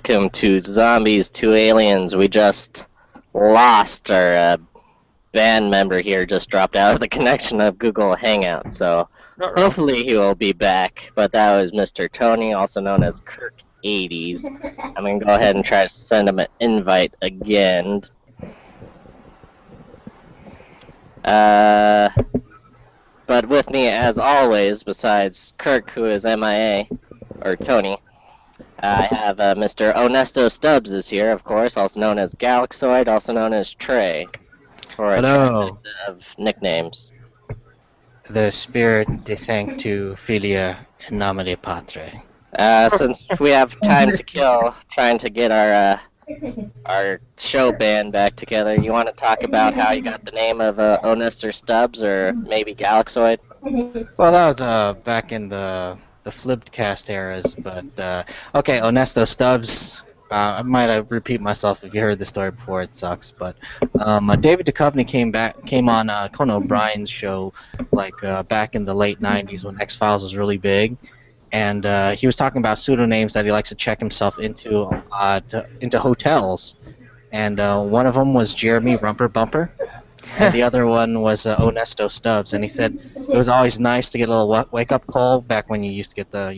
welcome to Zombies2Aliens. We just lost our band member here, just dropped out of the connection of Google Hangout, so hopefully he will be back. But that was Mr. Tony, also known as Kirk80s. I'm going to go ahead and try to send him an invite again. But with me, as always, besides Kirk, who is MIA, or Tony, I have Mr. Onesto Stubbs is here, of course, also known as Galaxoid, also known as Trey, for a Hello. of nicknames. The spirit de sanctu filia in nomine patre. Since we have time to kill trying to get our show band back together, you want to talk about how you got the name of Onesto Stubbs, or maybe Galaxoid? Well, that was back in the flipped cast eras, but okay, Onesto Stubbs. I might repeat myself if you heard the story before. It sucks, but David Duchovny came on Conan O'Brien's show back in the late '90s when X-Files was really big, and he was talking about pseudonyms that he likes to check himself into hotels, and one of them was Jeremy Rumper Bumper. And the other one was Onesto Stubbs, and he said it was always nice to get a little wake-up call back when you used to get the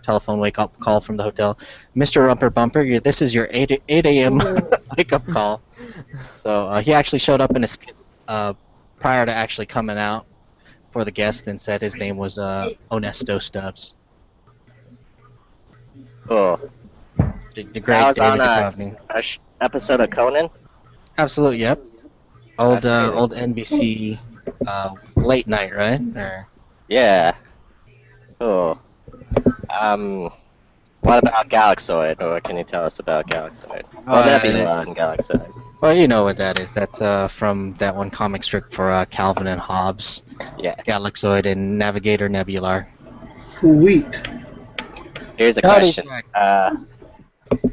telephone wake-up call from the hotel. Mr. Rumper Bumper, this is your 8 a.m. wake-up call. So he actually showed up in a skit prior to actually coming out for the guest and said his name was Onesto Stubbs. Cool. The great That was David on Duchovny. a episode of Conan? Absolutely, yep. Old NBC late night, right? Or... Yeah. Cool. What about Galaxoid? Or what can you tell us about Galaxoid? Well, Nebula and Galaxoid. Well, you know what that is. That's from that one comic strip for Calvin and Hobbes. Yeah. Galaxoid and Navigator Nebular. Sweet. Here's a question.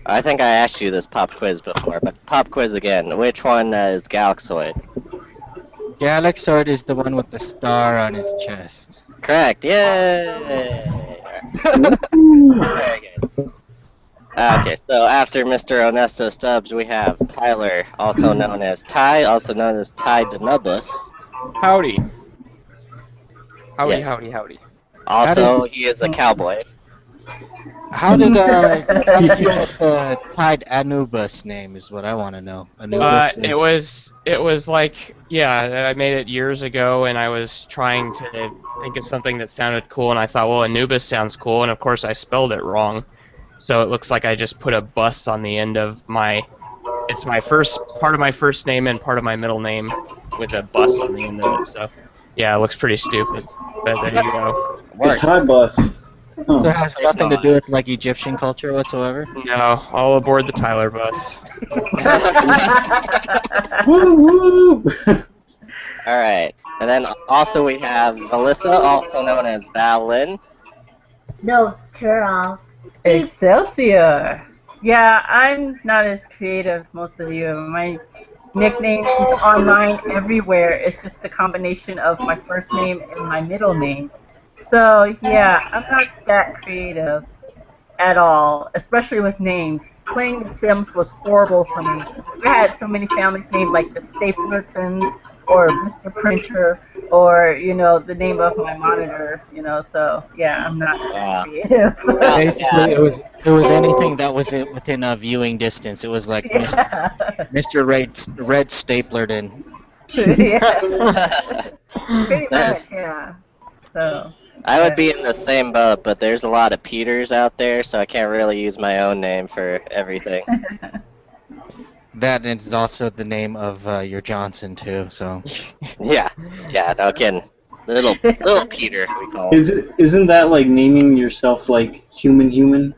I think I asked you this pop quiz before, but pop quiz again. Which one is Galaxoid? Galaxoid is the one with the star on his chest. Correct. Yay! Very good. Okay, so after Mr. Onesto Stubbs, we have Tyler, also known as Ty, also known as Ty Denubus. Howdy. Howdy, Yes. howdy. Also, he is a cowboy. How did you get the Tide Anubis name is what I want to know. Anubis It was like, yeah, I made it years ago, and I was trying to think of something that sounded cool, and I thought, well, Anubis sounds cool, and of course I spelled it wrong. So it looks like I just put a bus on the end of it's my first, part of my first name and part of my middle name with a bus on the end of it, so yeah, it looks pretty stupid, but there you go. The time bus. So it has nothing to do with like Egyptian culture whatsoever? No, all aboard the Tyler bus. Woo woo! Alright, and then also we have Melissa, also known as Valin. No, turn off. Excelsior! Yeah, I'm not as creative, most of you. My nickname is online everywhere. It's just a combination of my first name and my middle name. So, yeah, I'm not that creative at all, especially with names. Playing The Sims was horrible for me. We had so many families named like the Stapleton or Mr. Printer or, the name of my monitor, so, yeah, I'm not that creative. Basically, it was anything that was within a viewing distance. It was like Mr. Red Staplerton. Yeah. Pretty much, yeah. So... I would be in the same boat, but there's a lot of Peters out there, so I can't really use my own name for everything. That is also the name of your Johnson too. So. Yeah, no kidding. Little Peter, we call him. Isn't that like naming yourself like human?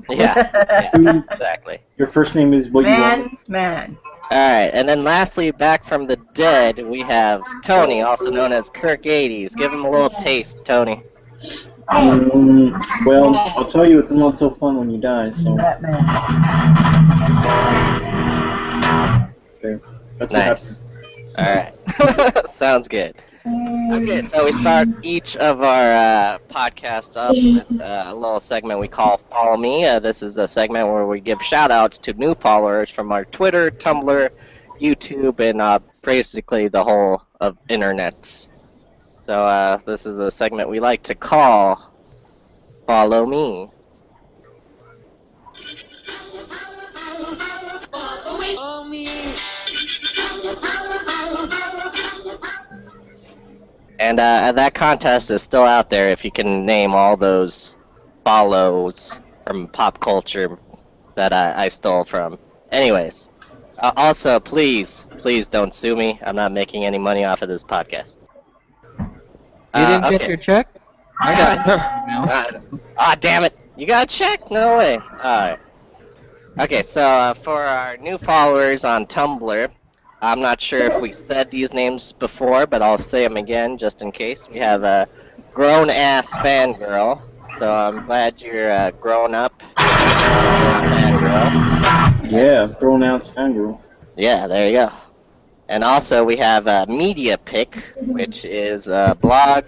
Yeah, exactly. Your first name is what you want. Man. Alright, and then lastly, back from the dead, we have Tony, also known as Kirk80s. Give him a little taste, Tony. Well, I'll tell you, it's not so fun when you die, so... Okay. That's nice. Alright. Sounds good. Okay, so we start each of our podcasts up with a little segment we call Follow Me. This is a segment where we give shout outs to new followers from our Twitter, Tumblr, YouTube, and basically the whole of internets. So this is a segment we like to call Follow Me. And that contest is still out there if you can name all those follows from pop culture that I stole from. Anyways, also, please don't sue me. I'm not making any money off of this podcast. You didn't get okay. your check? I got it. Damn it. You got a check? No way. Alright. Okay, so for our new followers on Tumblr, I'm not sure if we said these names before, but I'll say them again just in case. We have a grown-ass fangirl, so I'm glad you're grown up. Fangirl. Yeah, grown ass fangirl. Yeah, there you go. And also we have a media pick, which is a blog,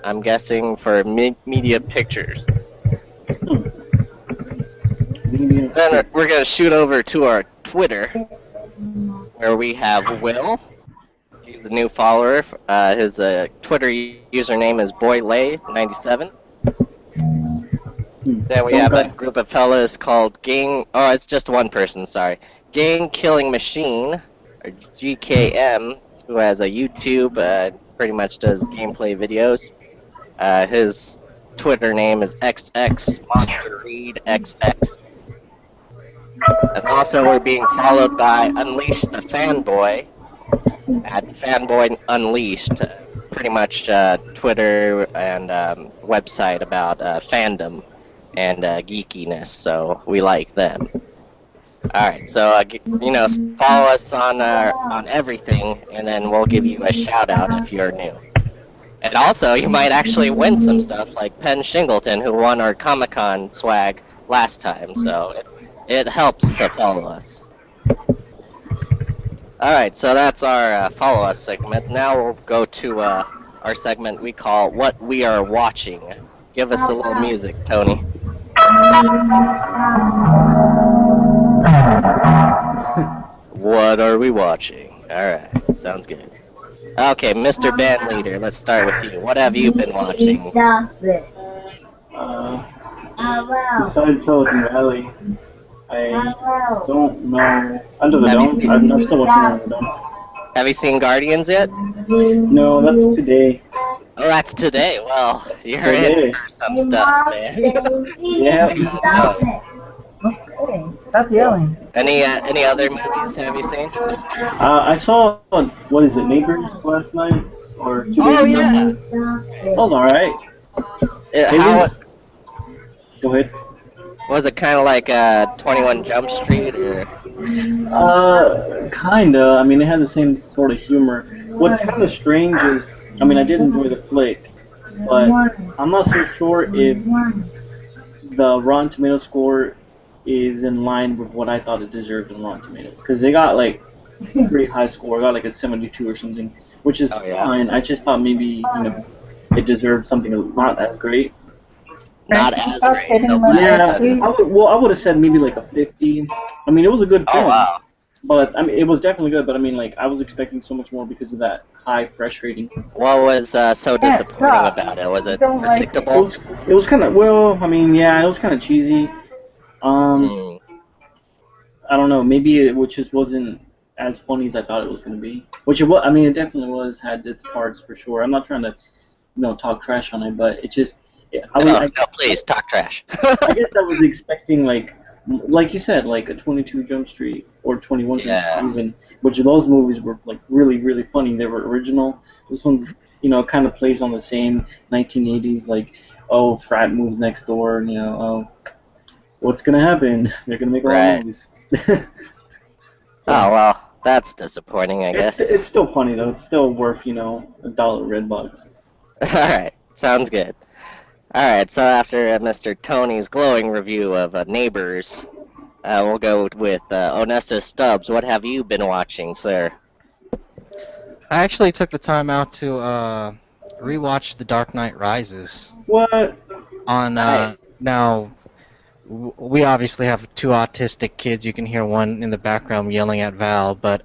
I'm guessing, for media pictures. Then we're going to shoot over to our Twitter, where we have Will. He's a new follower. His Twitter username is boylay97. Then we have a group of fellas called Gang... Oh, it's just one person, sorry. Gang Killing Machine, or GKM, who has a YouTube, pretty much does gameplay videos. His Twitter name is XXMonsterReadXX. And also we're being followed by Unleash the Fanboy at Fanboy Unleashed, pretty much Twitter and website about fandom and geekiness, so we like them. Alright, so follow us on everything, and then we'll give you a shout out if you're new. And also, you might actually win some stuff, like Penn Shingleton, who won our Comic-Con swag last time, so it helps to follow us. Alright, so that's our follow us segment. Now we'll go to our segment we call What We Are Watching. Give us a little music, Tony. What are we watching? Alright, sounds good. Okay, Mr. Bandleader, let's start with you. What have you been watching? Besides Silicon Valley, I don't know. Under the Dome? I'm still watching Under the Dome. Have you seen Guardians yet? No, that's today. Oh, that's today. Well, you're in for some stuff, man. Yeah. Okay, stop yelling. Any other movies have you seen? I saw, what is it, Neighbors last night? Or 2 days ago? Yeah. That was alright. Go ahead. Was it kind of like 21 Jump Street, or? Kinda. I mean, it had the same sort of humor. What's kind of strange is, I mean, I did enjoy the flick, but I'm not so sure if the Rotten Tomatoes score is in line with what I thought it deserved in Rotten Tomatoes, because they got like a pretty high score, got like a 72 or something, which is fine. I just thought maybe it deserved something not as great. Not as great. Yeah, I would have said maybe like a 50. I mean, it was a good film. Oh wow. But I mean, it was definitely good. But I mean, like, I was expecting so much more because of that high fresh rating. What was so disappointing about it? Was it predictable? It was kind of, well, I mean, yeah, it was kind of cheesy. I don't know. Maybe it just wasn't as funny as I thought it was going to be. Which it was. I mean, it definitely was. Had its parts for sure. I'm not trying to, talk trash on it, but it just. No, please talk trash. I guess I was expecting like you said, like a 22 Jump Street or 21 Jump Street even, which those movies were like really, really funny. They were original. This one's, kind of plays on the same 1980s, like, oh, frat moves next door, and oh, what's gonna happen? They're gonna make a lot of movies. Oh well, that's disappointing, I guess. It's still funny though. It's still worth, $1 Redbox. All right, sounds good. Alright, so after Mr. Tony's glowing review of Neighbors, we'll go with Onesta Stubbs. What have you been watching, sir? I actually took the time out to rewatch The Dark Knight Rises. What? On Nice. now, we obviously have two autistic kids. You can hear one in the background yelling at Val. But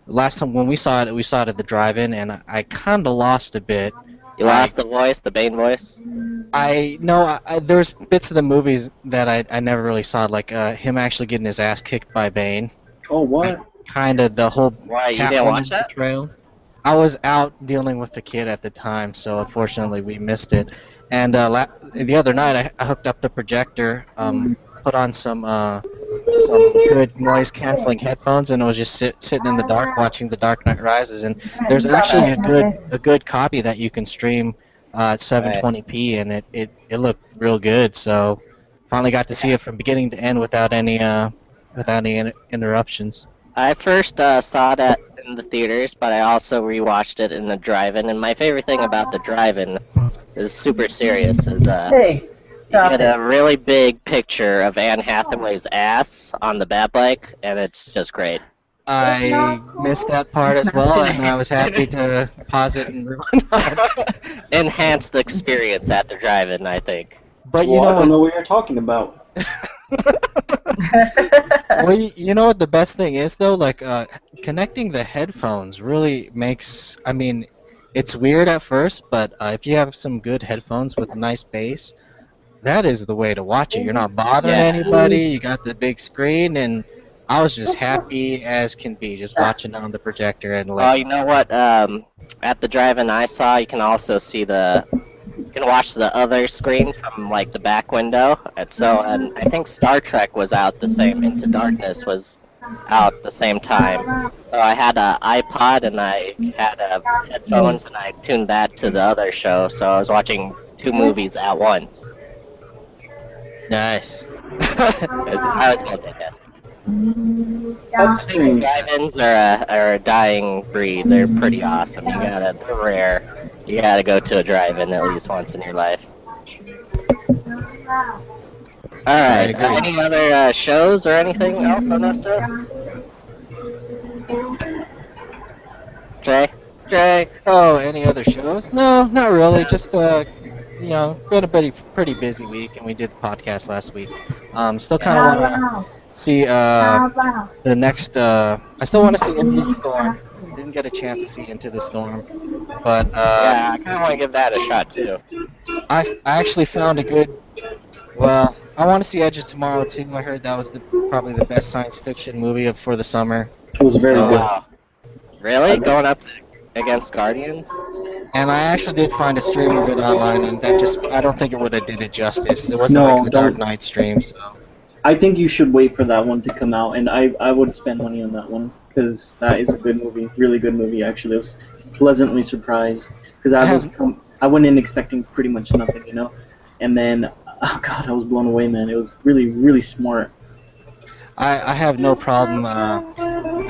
last time when we saw it at the drive-in, and I kind of lost a bit. You lost the voice, the Bane voice? I know there's bits of the movies that I never really saw, like him actually getting his ass kicked by Bane. Oh, what? Kind of the whole Why, you didn't watch Catwoman that? portrayal. I was out dealing with the kid at the time, so unfortunately we missed it. And the other night I hooked up the projector, put on some good noise canceling headphones, and I was just sitting in the dark watching The Dark Knight Rises. And there's actually a good copy that you can stream at 720p, and it looked real good. So finally got to see it from beginning to end without any interruptions. I first saw that in the theaters, but I also rewatched it in the drive-in. And my favorite thing about the drive-in is super serious. Is Hey, you stop get it. a really big picture of Anne Hathaway's ass on the bat bike, and it's just great. I missed that part as well, and I was happy to pause it and rewind it. Enhanced the experience at the drive-in, I think. But Well, I don't know what you're talking about. well, you know what the best thing is though? Like connecting the headphones really makes. I mean, it's weird at first, but if you have some good headphones with a nice bass, that is the way to watch it. You're not bothering Yeah. anybody. You got the big screen, and I was just happy as can be, just watching it on the projector and Oh, like. you know what? At the drive-in I saw, you can also see you can watch the other screen from like the back window. And I think Star Trek was out the same. Into Darkness was out the same time. So I had an iPod and I had headphones and I tuned that to the other show. So I was watching two movies at once. Nice. I was multitasking. That's strange. Drive-ins are a dying breed. They're pretty awesome. They're rare. You gotta go to a drive-in at least once in your life. Alright, agree. any other shows or anything else on Nesta? Jay? Oh, any other shows? No, not really. Just been a pretty busy week, and we did the podcast last week. Still kind of want to see the next. I still want to see Into the Storm. Didn't get a chance to see Into the Storm, but Yeah, I kinda wanna give that a shot too. I actually found a good. Well, I want to see Edge of Tomorrow too. I heard that was probably the best science fiction movie for the summer. It was very Oh, good. wow. Really? Going up against Guardians? And I actually did find a stream of it online, and I don't think it would have did it justice. It wasn't No, like the Dark don't. Knight stream, so. I think you should wait for that one to come out, and I would spend money on that one because that is a good movie, really good movie actually. I was pleasantly surprised because I went in expecting pretty much nothing, and then oh god, I was blown away, man. It was really really smart. I have no problem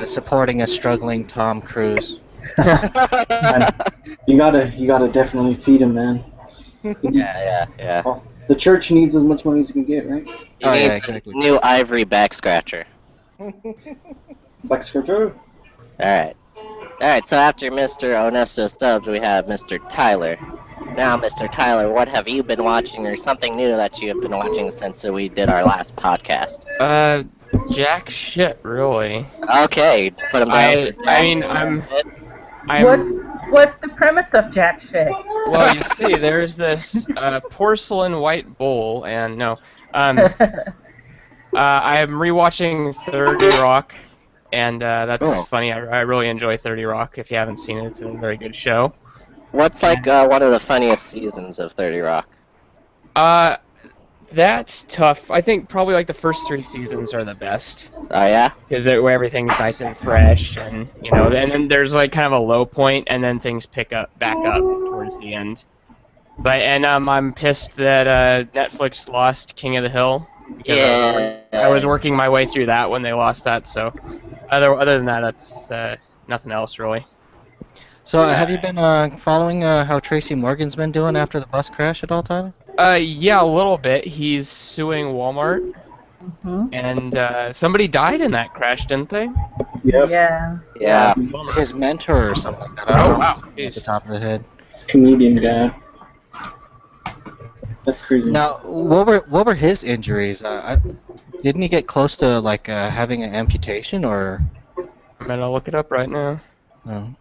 supporting a struggling Tom Cruise. Man, you gotta definitely feed him, man. Yeah. Oh, the church needs as much money as it can get, right? He Oh, yeah, needs exactly. a new ivory back scratcher. Black Scorcho. Alright, so after Mr. Onesto Stubbs, we have Mr. Tyler. Now, Mr. Tyler, what have you been watching, or something new that you have been watching since we did our last podcast? Jack shit, really. Okay, put him down. I mean, I'm What's the premise of Jack shit? well, you see, there's this porcelain white bowl, and no, I'm rewatching 30 Rock, and that's funny. I really enjoy 30 Rock. If you haven't seen it, it's a very good show. What's like one of the funniest seasons of 30 Rock? That's tough. I think probably like the first 3 seasons are the best. Oh yeah? Because where everything's nice and fresh, and then there's like kind of a low point, and then things pick back up towards the end. I'm pissed that Netflix lost King of the Hill. Because Yeah. I was working my way through that when they lost that. So other than that, that's nothing else really. So, have you been following how Tracy Morgan's been doing after the bus crash at all, Tyler? Yeah, a little bit. He's suing Walmart. Hmm. And somebody died in that crash, didn't they? Yep. Yeah. Yeah. His mentor or something like that. I don't Oh know wow! at the Jeez. top of the head. It's a comedian guy. That's crazy. Now, what were his injuries? Didn't he get close to like having an amputation or? I'm gonna look it up right now. No.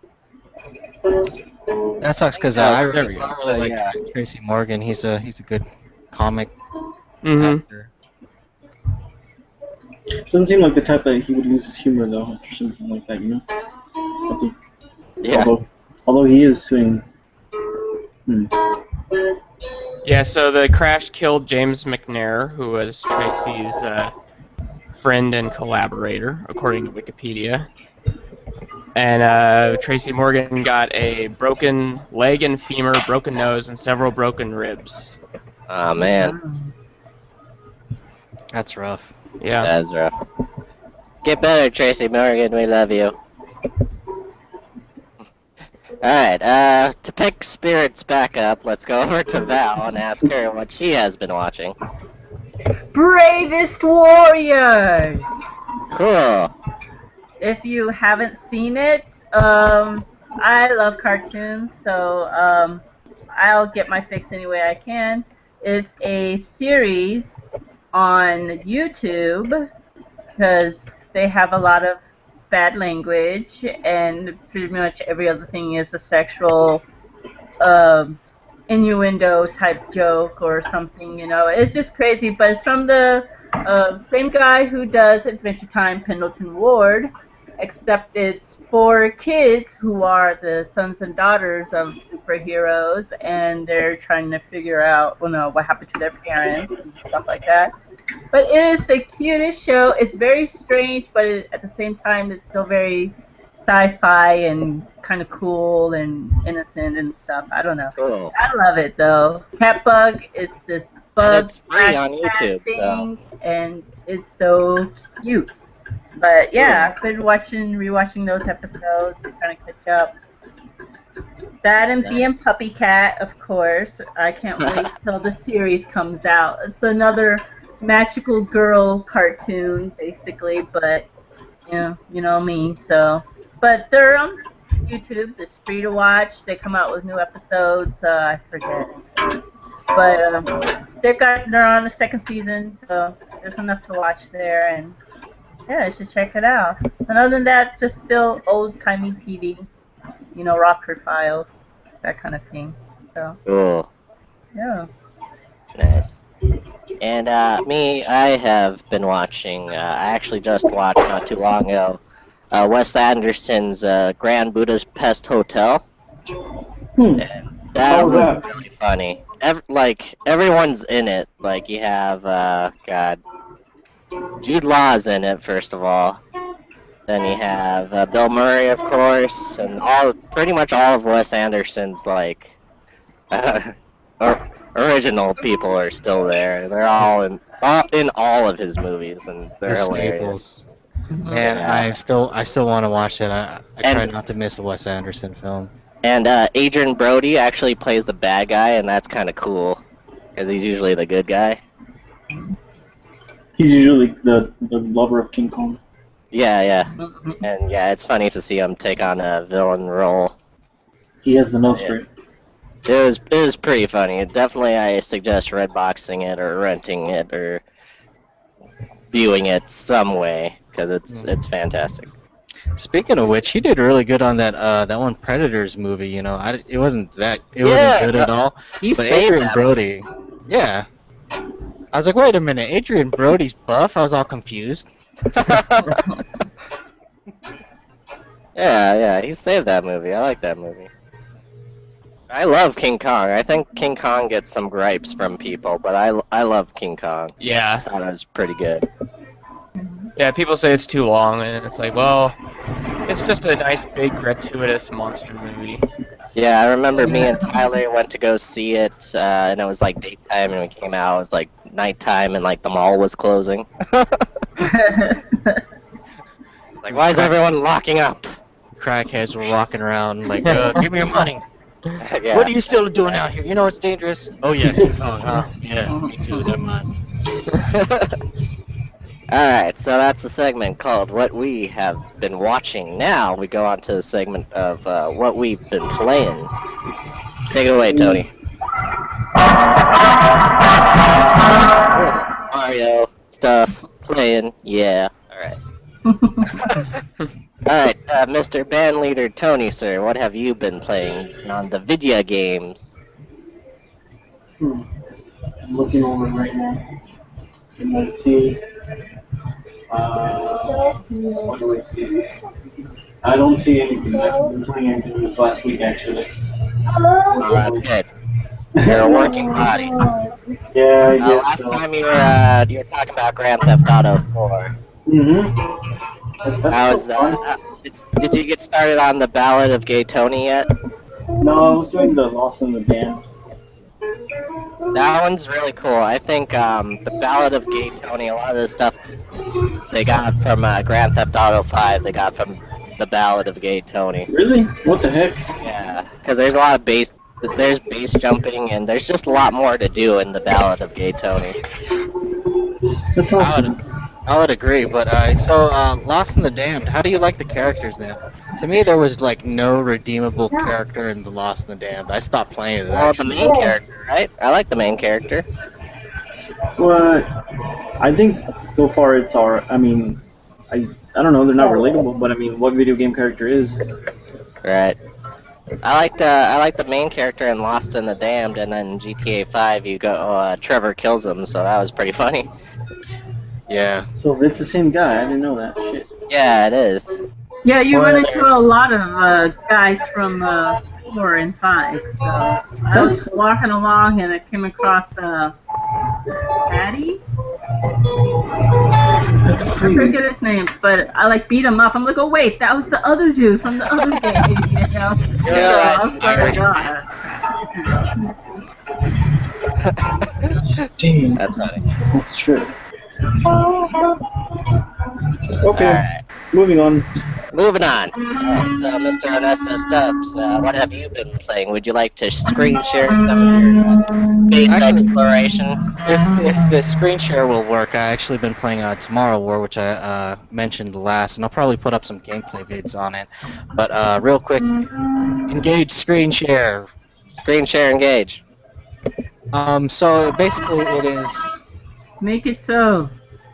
That sucks because There I he is. really like Yeah. Tracy Morgan. He's a good comic Mm-hmm. actor. Doesn't seem like the type that he would lose his humor though, or something like that, you know? I think. Yeah. Although he is suing. Yeah. So the crash killed James McNair, who was Tracy's friend and collaborator, according to Wikipedia. And Tracy Morgan got a broken leg and femur, broken nose, and several broken ribs. Oh man, That's rough. Yeah. that's rough. Get better, Tracy Morgan. We love you. Alright, to pick spirits back up, let's go over to Val and ask her what she has been watching. Bravest Warriors! Cool. If you haven't seen it, I love cartoons, so I'll get my fix any way I can. It's a series on YouTube because they have a lot of bad language, and pretty much every other thing is a sexual innuendo type joke or something, you know. It's just crazy, but it's from the same guy who does Adventure Time, Pendleton Ward, except it's for kids who are the sons and daughters of superheroes, and they're trying to figure out, what happened to their parents and stuff like that. But it is the cutest show. It's very strange, but at the same time, it's still very sci-fi and kind of cool and innocent and stuff. I don't know. Cool. I love it though. Catbug is this bug it's free on cat YouTube, thing, and it's so cute. But yeah, I've been rewatching those episodes, trying to catch up. That and being Puppy Cat, of course. I can't wait till the series comes out. It's another magical girl cartoon, basically, but you know me. So, but they're on YouTube. It's free to watch. They come out with new episodes. I forget, but they're on the second season, so there's enough to watch there, and yeah, you should check it out. And other than that, just still old-timey TV, Rockford Files, that kind of thing. So, Cool. yeah. Nice. And me, I have been watching, I actually just watched not too long ago, Wes Anderson's Grand Budapest Hotel. And that How was was that? really funny. Everyone's in it. Like, you have, Jude Law's in it, first of all. Then you have Bill Murray, of course, and pretty much all of Wes Anderson's, original people are still there. They're all in all of his movies, and they're The hilarious. staples. And Yeah. I still want to watch it. I try not to miss a Wes Anderson film. And Adrian Brody actually plays the bad guy, and that's kind of cool, because he's usually the good guy. He's usually the lover of King Kong. Yeah. And yeah, it's funny to see him take on a villain role. He has the nose for it. It was pretty funny. Definitely, I suggest redboxing it or renting it or viewing it some way, because it's fantastic. Speaking of which, he did really good on that one Predators movie. It wasn't wasn't good at all. He But saved Adrian that Brody, yeah. I was like, wait a minute, Adrian Brody's buff? I was all confused. Yeah, he saved that movie. I like that movie. I love King Kong. I think King Kong gets some gripes from people, but I love King Kong. I Yeah. thought it was pretty good. Yeah, people say it's too long, and it's like, well, it's just a nice, big, gratuitous monster movie. Yeah, I remember me and Tyler went to go see it, and it was like daytime, and we came out, it was like nighttime, and like the mall was closing. Like, why is everyone locking up? Crackheads were walking around like, give me your money. Yeah. What are you still doing out here? You know it's dangerous. Oh yeah, King Kong, huh? Yeah, me too. Never mind. Alright, so that's a segment called What We Have Been Watching. Now we go on to the segment of what we've been playing. Take it away, Tony. Mario stuff, playing, yeah. Alright. Alright, Mr. Band Leader Tony, sir, what have you been playing on the video games? I'm looking over right now. And I see. What do I see? I don't see anything. I've been playing anything this last week, actually. Oh, that's good. You're a working body. Yeah, I guess Last so. time you were talking about Grand Theft Auto 4. How's that? Did you get started on the Ballad of Gay Tony yet? No, I was doing the Lost in the Damned. That one's really cool. I think the Ballad of Gay Tony, a lot of the stuff they got from Grand Theft Auto 5, they got from the Ballad of Gay Tony. Really? What the heck? Yeah, because there's a lot of base jumping, and there's just a lot more to do in the Ballad of Gay Tony. That's awesome. I would agree, but Lost in the Damned, how do you like the characters then? To me, there was like no redeemable character in the Lost in the Damned. I stopped playing it. Well, the main character, right? I like the main character. But I think so far it's our. I mean, I don't know. They're not relatable, but I mean, what video game character is? Right. I like the main character in Lost in the Damned, and then GTA 5 you go Trevor kills him, so that was pretty funny. Yeah. So it's the same guy. I didn't know that. Shit. Yeah, it is. Yeah, you run into a lot of guys from 4 and 5. So I was walking along and I came across Patty. That's I crazy. forget his name, but I like beat him up. I'm like, oh wait, that was the other dude from the other game, you know? Yeah, So, right. Damn. That's funny. That's true. Okay. Alright, Moving on. moving on. Alright, so Mr. Ernesto Stubbs, what have you been playing? Would you like to screen share some of your space exploration? If the screen share will work, I actually been playing Tomorrow War, which I mentioned last, and I'll probably put up some gameplay vids on it. But real quick, engage screen share. Screen share, engage. So basically, Make it so.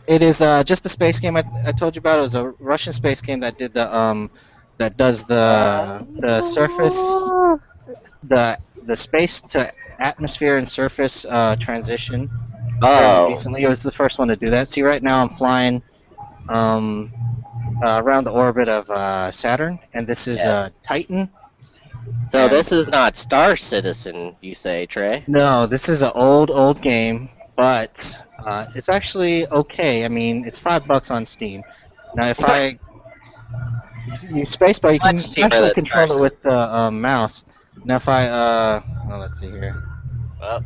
it is just a space game I told you about. It was a Russian space game that did that does the surface, the space to atmosphere and surface transition. Oh. Recently, it was the first one to do that. See, right now I'm flying around the orbit of Saturn, and this is Titan. So this is not Star Citizen, you say, Trey? No, this is an old game, but it's actually okay. I mean, it's $5 on Steam. Now, if I use spacebar, you can Much cheaper actually than control Star it with the mouse. Now, if I let's see here. Oh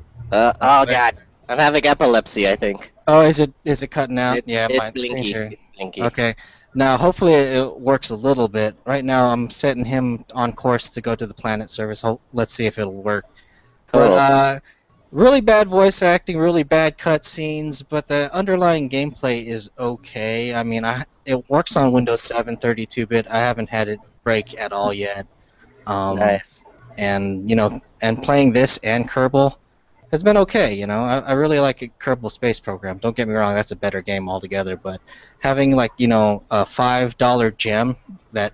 god, I'm having epilepsy, I think. Oh, is it cutting out? Yeah, it's my screen blinky. share. It's blinky. Okay. Now, hopefully it works a little bit. Right now, I'm setting him on course to go to the planet service. Let's see if it'll work. Cool. But, really bad voice acting, really bad cutscenes, but the underlying gameplay is okay. I mean, it works on Windows 7 32-bit. I haven't had it break at all yet. Nice. And and playing this and Kerbal has been okay. I really like Kerbal Space Program. Don't get me wrong, that's a better game altogether. But having a $5 gem that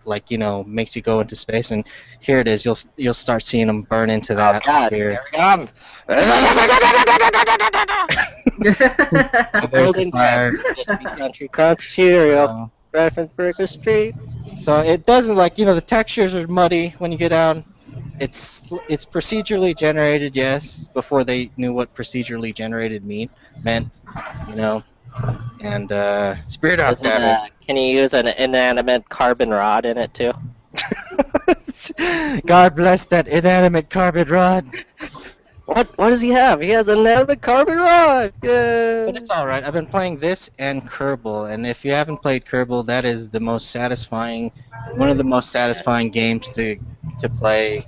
makes you go into space, and here it is. You'll start seeing them burn into the atmosphere. Here we go. There's the fire. Just be country cereal. Reference Burger Street. So it doesn't the textures are muddy when you get out. It's procedurally generated, yes, before they knew what procedurally generated meant, and Spirit out there. Can you use an inanimate carbon rod in it too? God bless that inanimate carbon rod. What does he have? He has an inanimate carbon rod. Yeah. But it's alright. I've been playing this and Kerbal, and if you haven't played Kerbal, that is the most satisfying, one of the most satisfying games to play,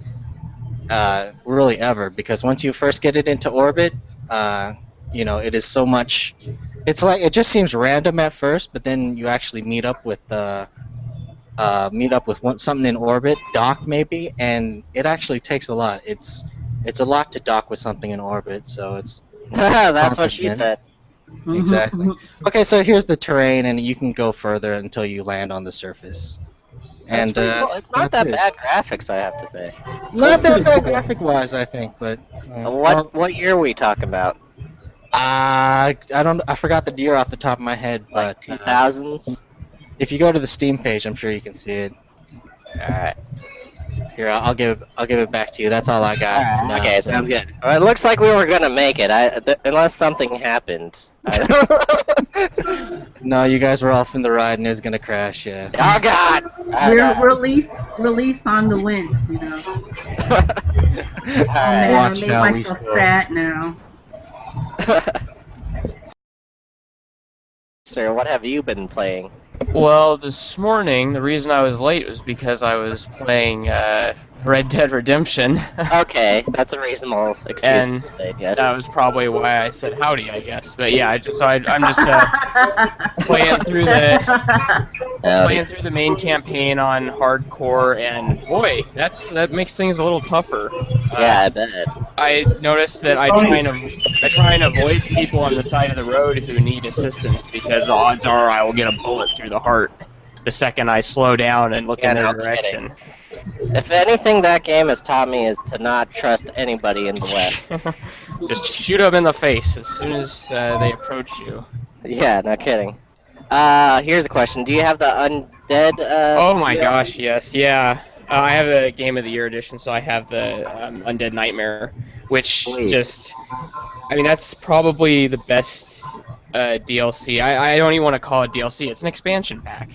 really ever. Because once you first get it into orbit, it is so much. It's like it just seems random at first, but then you actually meet up with something in orbit, dock maybe, and it actually takes a lot. It's a lot to dock with something in orbit, so it's That's what she accomplishment. said. Exactly. Okay, so here's the terrain, and you can go further until you land on the surface. That's And pretty cool. It's not that's that it. bad graphics, I have to say. Not that Pretty bad cool. graphic-wise, I think, but What year are we talking about? I forgot the year off the top of my head, Like but 2000s? if you go to the Steam page, I'm sure you can see it. Alright. Here, I'll give it back to you. That's all I got. Alright, now, okay, so. sounds good. Well, it looks like we were gonna make it, unless something happened. No, you guys were off in the ride and it was gonna crash. Yeah. Oh god! Oh, We're god. release on the wind, you know. Alright. Man, I Watch made how we myself score. sad now. Sir, what have you been playing? Well, this morning, the reason I was late was because I was playing Red Dead Redemption. Okay, that's a reasonable excuse And to say, yes. that was probably why I said howdy, I guess. But yeah, I'm just playing through the main campaign on hardcore, and boy, that makes things a little tougher. Yeah, I bet. I noticed that I try and avoid people on the side of the road who need assistance, because the odds are I will get a bullet through the heart the second I slow down and look Yeah, in their no direction. If anything that game has taught me is to not trust anybody in the West. Just shoot them in the face as soon as they approach you. Yeah, no kidding. Here's a question. Do you have the Undead, Oh my DLC? gosh, yes, yeah. I have the Game of the Year edition, so I have the Undead Nightmare, which Sweet. I mean, that's probably the best DLC. I don't even want to call it DLC. It's an expansion pack.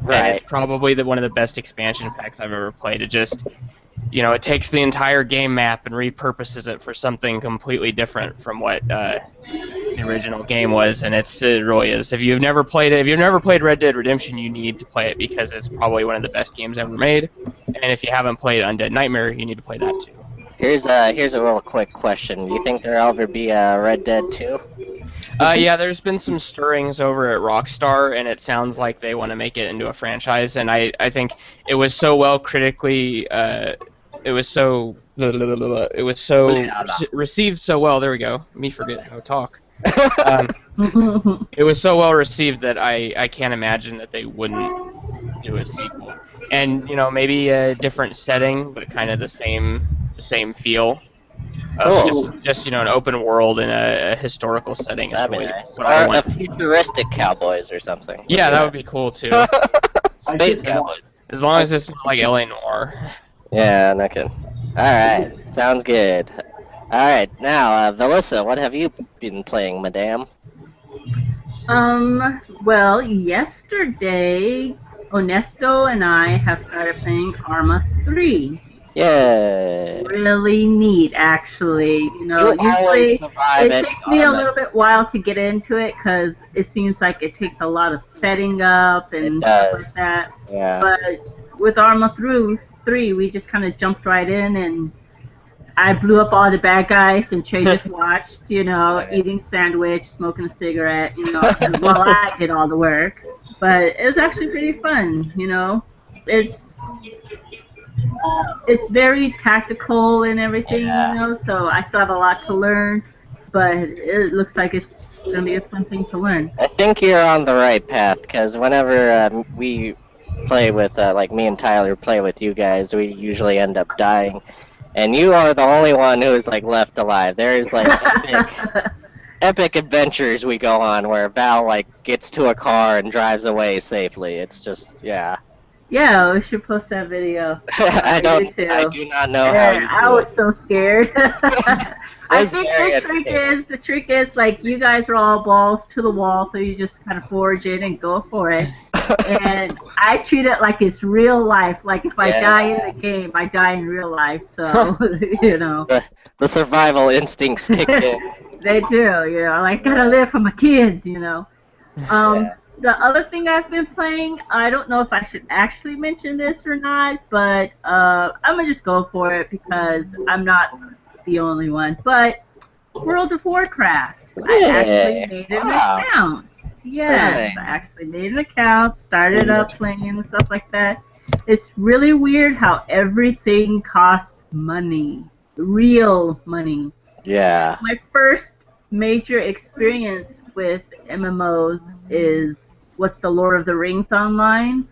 Right. And it's probably one of the best expansion packs I've ever played. It just, it takes the entire game map and repurposes it for something completely different from what the original game was, and it really is. If you've never played Red Dead Redemption, you need to play it because it's probably one of the best games ever made. And if you haven't played Undead Nightmare, you need to play that too. Here's a real quick question. You think there'll ever be a Red Dead 2? Yeah, there's been some stirrings over at Rockstar, and it sounds like they want to make it into a franchise. And I think it was so well critically, received so well. There we go. Me forget how to talk. It was so well received that I can't imagine that they wouldn't do a sequel. And maybe a different setting, but kind of the same feel. Just an open world in a historical setting is That'd be really nice. what I Or a want. futuristic Cowboys or something. Yeah, that would be cool too. Space I Cowboys. As long as it's not like LA Noire. Yeah, no kidding. Alright, sounds good. Alright, now, Velissa, what have you been playing, madame? Well, yesterday, Onesto and I have started playing Arma 3. Yay! Really neat, actually. You always Usually survive it any takes me a Arma. little bit while to get into it because it seems like it takes a lot of setting up and It stuff does. like that. Yeah. But with Arma 3, we just kind of jumped right in, and I blew up all the bad guys, and Trey just watched, eating sandwich, smoking a cigarette, while I did all the work. But it was actually pretty fun, It's very tactical and everything, Yeah. so I still have a lot to learn, but it looks like it's going to be a fun thing to learn. I think you're on the right path, because whenever we play with, like me and Tyler play with you guys, we usually end up dying. And you are the only one who is, like, left alive. There's, like, epic adventures we go on where Val, like, gets to a car and drives away safely. It's just, yeah. Yeah, we should post that video. I do not know how you do I was so scared. I was think very the trick is like you guys are all balls to the wall, so you just kind of forge in and go for it. And I treat it like it's real life. Like if I die in the game, I die in real life. So The survival instincts kick in. They do. Like gotta live for my kids. The other thing I've been playing, I don't know if I should actually mention this or not, but I'm going to just go for it because I'm not the only one. But World of Warcraft. I actually Yeah. made an Wow. account. Yes, Right. I actually made an account, started up playing and stuff like that. It's really weird how everything costs money. Real money. Yeah. My first major experience with MMOs was the Lord of the Rings Online,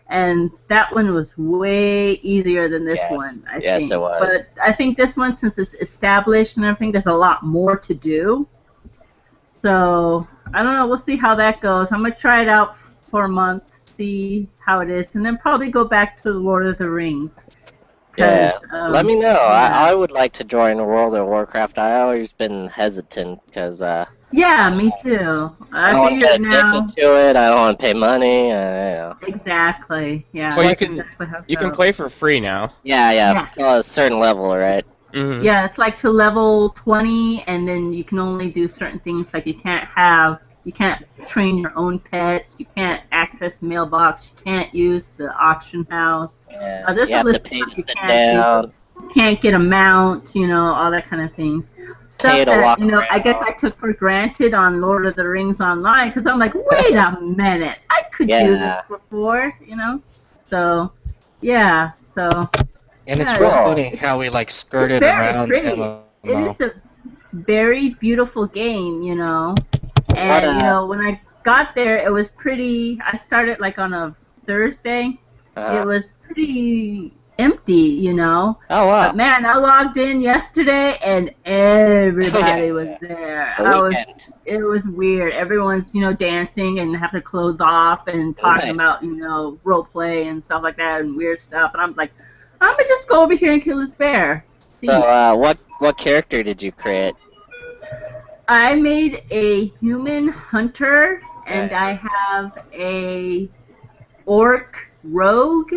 and that one was way easier than this Yes. one, I Yes, think. it was. But I think this one, since it's established and everything, there's a lot more to do. So I don't know. We'll see how that goes. I'm gonna try it out for a month, see how it is, and then probably go back to the Lord of the Rings. Yeah. Let me know. Yeah. I would like to join World of Warcraft. I always been hesitant because Yeah, me too. I I don't want to get figured now. addicted to it. I don't want to pay money. Exactly. Yeah. Well, that's exactly how it you can goes. play for free now. Yeah, Yes. till a certain level, right? Mm-hmm. Yeah, it's like to level 20, and then you can only do certain things. Like you can't train your own pets. You can't access mailbox. You can't use the auction house. Yeah. There's You a have to list of pay stuff to you sit can't do. down. Can't get a mount, all that kind of things. Stuff Pay to that, walk I guess around. I took for granted on Lord of the Rings Online, because I'm like, wait a minute, I could do Yeah. this before, So, yeah, so. And it's Yeah, real Cool. funny how we like It's skirted very around pretty. MMO. It is a very beautiful game, And, when I got there, it was pretty. I started like on a Thursday. It was pretty empty, Oh wow. But man, I logged in yesterday and everybody was there. The It was weird. Everyone's, dancing and have their clothes off and talking Nice. about, role play and stuff like that and weird stuff. And I'm like, I'm gonna just go over here and kill this bear. See. So what character did you create? I made a human hunter and Nice. I have a orc rogue.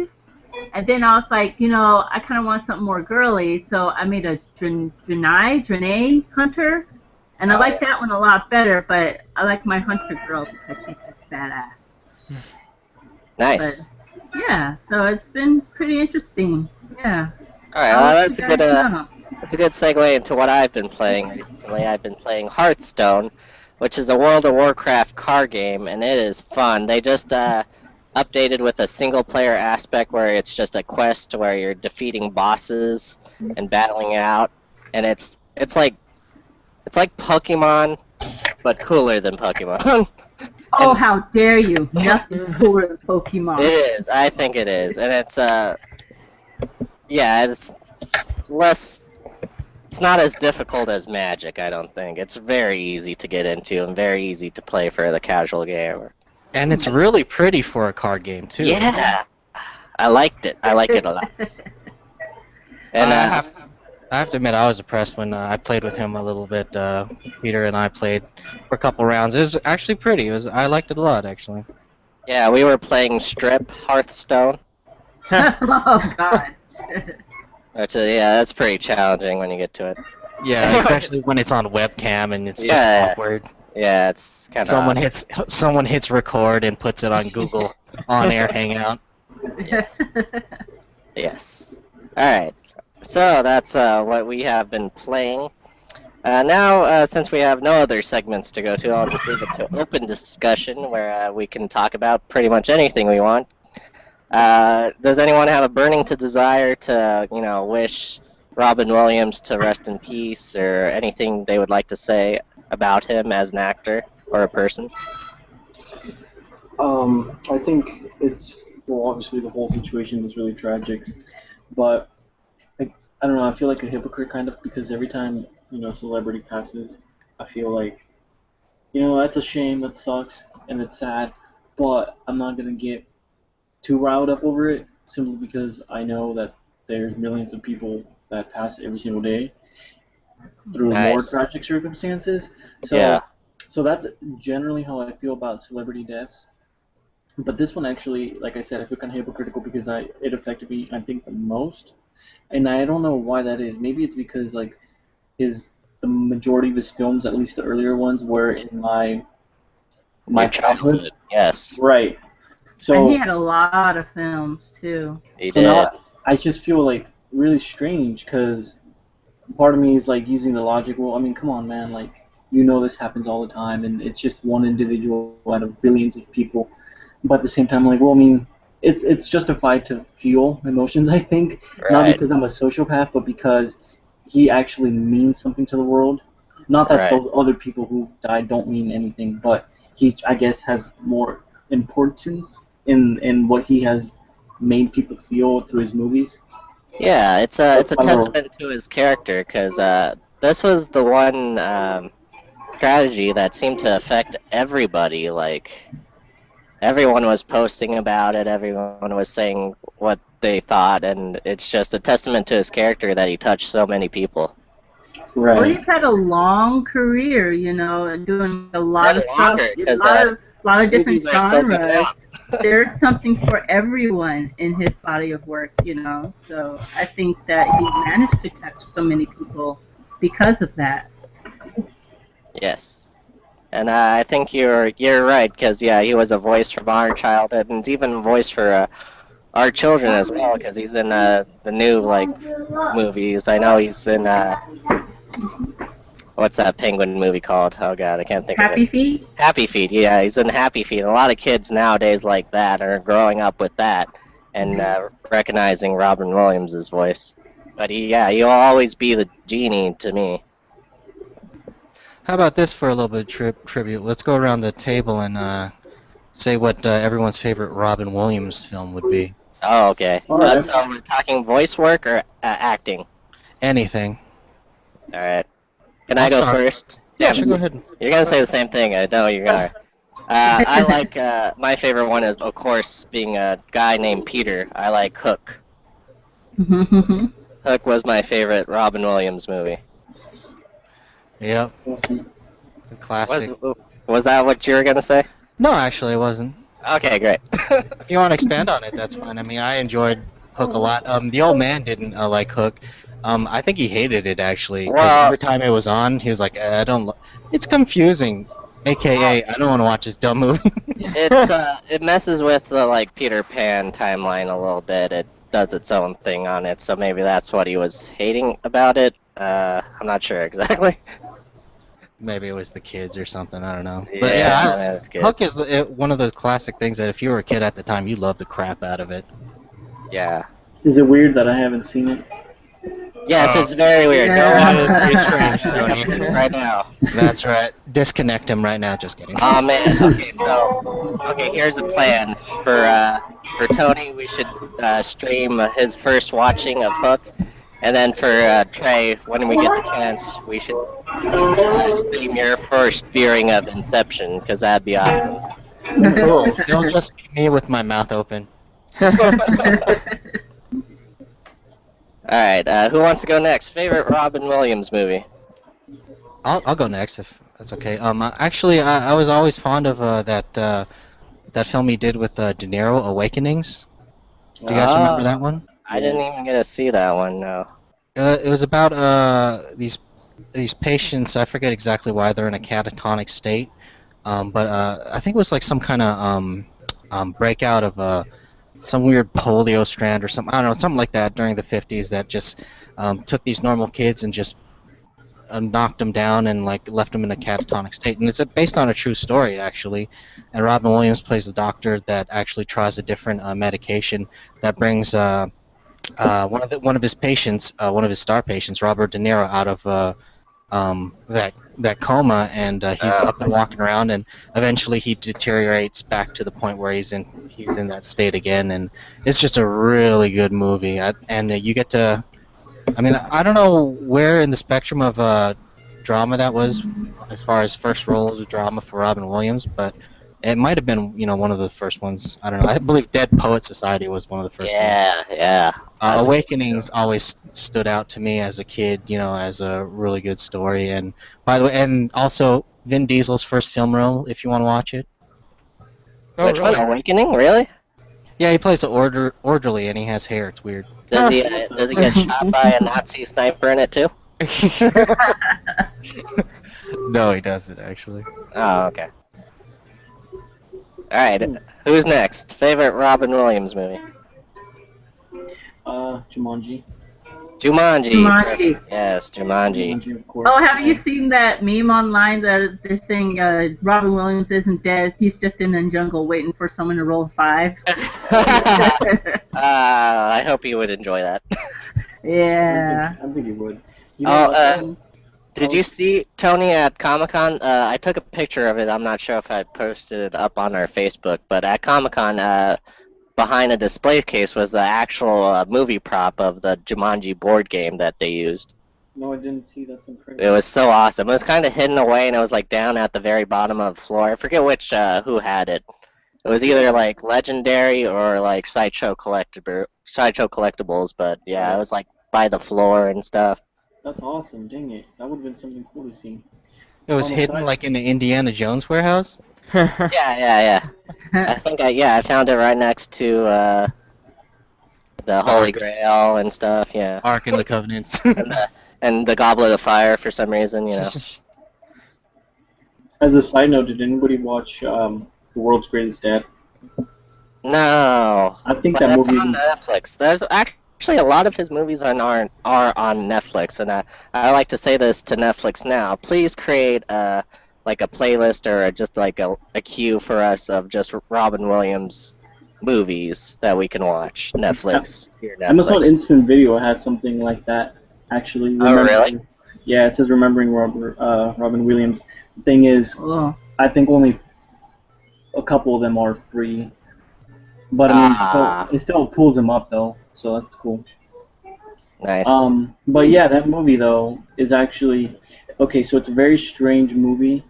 And then I was like, I kind of want something more girly, so I made a Draenei hunter. And I Oh, like that one a lot better, but I like my hunter girl because she's just badass. Nice. But, yeah, so it's been pretty interesting. Yeah. All right. I'll Well, let that's you a good guys know. that's a good segue into what I've been playing recently. I've been playing Hearthstone, which is a World of Warcraft card game, and it is fun. They just updated with a single player aspect where it's just a quest where you're defeating bosses and battling out, and it's like Pokemon, but cooler than Pokemon. Oh, how dare you! Nothing cooler than Pokemon. It is. I think it is, and it's it's less. It's not as difficult as Magic, I don't think. It's very easy to get into and very easy to play for the casual gamer. And it's really pretty for a card game too. Yeah, I liked it. I like it a lot. And I have to admit, I was impressed when I played with him a little bit. Peter and I played for a couple rounds. It was actually pretty. I liked it a lot, actually. yeah, we were playing Strip Hearthstone. Oh God. That's pretty challenging when you get to it. Yeah, especially when it's on webcam and it's just Yeah. awkward. Yeah, it's kind of. Someone hits record and puts it on Google on air hangout. Yes. All right. So that's what we have been playing. Now, since we have no other segments to go to, I'll just leave it to open discussion where we can talk about pretty much anything we want. Does anyone have a burning desire to, wish Robin Williams to rest in peace, or anything they would like to say about him as an actor or a person? I think obviously the whole situation is really tragic, but I don't know. I feel like a hypocrite kind of because every time a celebrity passes, I feel like that's a shame, that sucks, and it's sad, but I'm not gonna get too riled up over it simply because I know that there's millions of people that pass every single day through more Nice. tragic circumstances. So, Yeah. so that's generally how I feel about celebrity deaths. But this one actually, like I said, I feel kind of hypocritical because it affected me, I think, the most. And I don't know why that is. Maybe it's because the majority of his films, at least the earlier ones, were in my Your childhood. Yes. Right. And So he had a lot of films too. He so did. now I just feel like really strange because part of me is like using the logic. Well, I mean, come on, man. Like, this happens all the time, and it's just one individual out of billions of people. But at the same time, like, well, I mean, it's justified to feel emotions. I think not Right. because I'm a sociopath, but because he actually means something to the world. Not that Right. those other people who died don't mean anything, but he, I guess, has more importance in what he has made people feel through his movies. Yeah, it's a My little testament to his character because this was the one tragedy that seemed to affect everybody. Like everyone was posting about it, everyone was saying what they thought, and it's just a testament to his character that he touched so many people. Well, right. he's had a long career, and doing a lot And of stuff, longer a because lot of different movies are still coming out. genres. There's something for everyone in his body of work. So I think that he managed to touch so many people because of that. Yes. And I think you're right because yeah, he was a voice from our childhood and even a voice for our children as well because he's in the new like movies. I know he's in what's that penguin movie called? Oh god, I can't think of Happy it. Feet? Happy Feet. Yeah, he's in Happy Feet. A lot of kids nowadays like that are growing up with that and recognizing Robin Williams' voice. But he'll always be the genie to me. How about this for a little bit of tribute? Let's go around the table and say what everyone's favorite Robin Williams film would be. Oh, okay. All right. So we're talking voice work or acting? Anything. All right. Can I I'll go start. first? Yeah, Damn, sure, go ahead. you're gonna say the same thing. I know you are. I like my favorite one is of course being a guy named Peter. I like Hook. Hook was my favorite Robin Williams movie. Yep, Awesome. the classic. Was that what you were gonna say? No, actually, it wasn't. Okay, great. If you want to expand on it, that's fine. I mean, I enjoyed Hook a lot. The old man didn't like Hook. I think he hated it actually because Well- every time it was on, he was like, "I don't. It's confusing." AKA, I don't want to watch this dumb movie. It messes with the like Peter Pan timeline a little bit. It does its own thing on it, so maybe that's what he was hating about it. I'm not sure exactly. Maybe it was the kids or something. I don't know. Yeah, But yeah, that's good. Hook is one of those classic things that if you were a kid at the time, you loved the crap out of it. Yeah. Is it weird that I haven't seen it? Yes, it's very weird. Yeah. No That one is pretty strange, Tony. right now. That's right. Disconnect him right now. Just kidding. Oh man. Okay, here's a plan for Tony. We should stream his first watching of Hook, and then for Trey, when we get the chance, we should stream your first viewing of Inception, because that'd be awesome. Cool. It'll just be me with my mouth open. All right, who wants to go next? Favorite Robin Williams movie? I'll go next if that's okay. Actually, I was always fond of that film he did with De Niro, Awakenings. Do you guys remember that one? I didn't even get to see that one. No. It was about these patients. I forget exactly why they're in a catatonic state, but I think it was like some kind of breakout of some weird polio strand or something. I don't know, something like that during the 50s that just took these normal kids and just knocked them down and like left them in a catatonic state. And it's based on a true story actually. And Robin Williams plays the doctor that actually tries a different medication that brings one of his patients, one of his star patients, Robert De Niro, out of that coma, and he's up and walking around, and eventually he deteriorates back to the point where he's in that state again, and it's just a really good movie. And you get to, I mean, I don't know where in the spectrum of drama that was, as far as first roles of drama for Robin Williams, but it might have been, one of the first ones. I don't know. I believe Dead Poet Society was one of the first ones. Yeah. Awakenings always stood out to me as a kid, as a really good story. And by the way, and also Vin Diesel's first film role, if you want to watch it. Oh, Which one? really? Awakening? Really? Yeah, he plays the orderly, and he has hair. It's weird. Does he get shot by a Nazi sniper in it too? No, he doesn't actually. Oh, okay. All right, who's next? Favorite Robin Williams movie? Jumanji. Jumanji. Jumanji. Yes, Jumanji. Jumanji, of course. Oh, have you seen that meme online that they're saying Robin Williams isn't dead? He's just in the jungle waiting for someone to roll a 5. I hope you would enjoy that. Yeah. I think he would. Did you see Tony at Comic-Con? I took a picture of it. I'm not sure if I posted it up on our Facebook, but at Comic-Con, behind a display case was the actual movie prop of the Jumanji board game that they used. No, I didn't see. That's incredible. It was so awesome. It was kind of hidden away, and it was like down at the very bottom of the floor. I forget which who had it. It was either like Legendary or like Sideshow Collectibles, but yeah, it was like by the floor and stuff. That's awesome. Dang it. That would have been something cool to see. It was On the hidden side. like in the Indiana Jones warehouse. Yeah. I think I found it right next to the Holy Grail and stuff. Yeah, Ark and the Covenants. and the Goblet of Fire for some reason. You know. As a side note, did anybody watch The World's Greatest Dad? No. I think But that that's movie. on Netflix. There's actually a lot of his movies are on Netflix, and I like to say this to Netflix now. Please create like a playlist or just like a queue for us of just Robin Williams movies that we can watch. Netflix. Here, Netflix. Amazon Instant Video has something like that. Actually. Oh, really? Yeah, it says remembering Robin Williams. The thing is, Oh. I think only a couple of them are free. But I mean, it still pulls them up though, so that's cool. Nice. But yeah, that movie though is actually okay. So it's a very strange movie,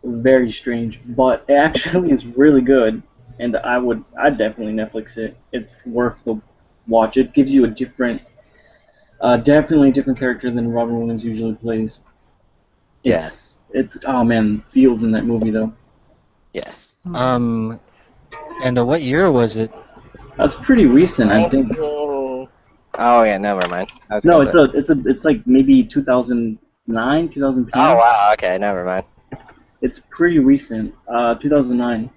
very strange, but it actually is really good, and I'd definitely Netflix it. It's worth the watch. It gives you a different, definitely a different character than Robin Williams usually plays. Yes. It's oh man, feels in that movie though. Yes. And what year was it? That's pretty recent, I think. Oh yeah, never mind. No, it's like maybe 2009, 2010. Oh wow. Okay, never mind. It's pretty recent. 2009.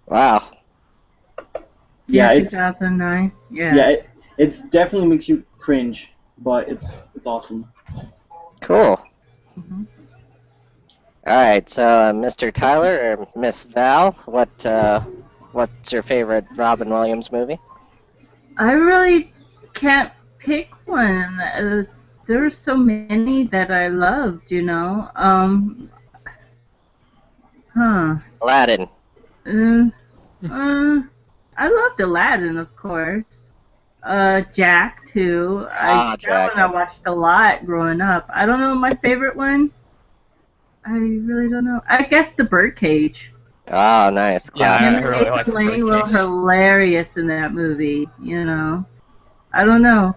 Wow. Yeah, it's 2009. Yeah. yeah, it's definitely makes you cringe, but it's awesome. Cool. Mhm. All right, so Mr. Tyler or Miss Val, what's your favorite Robin Williams movie? I really can't pick one. There's so many that I loved, you know. Aladdin. I loved Aladdin, of course. Jack too. That Jack. one I watched a lot growing up. I don't know my favorite one. I really don't know. I guess the Birdcage. Oh, nice. Yeah, Classic. I really like the Lane were Birdcage. hilarious in that movie. You know. I don't know.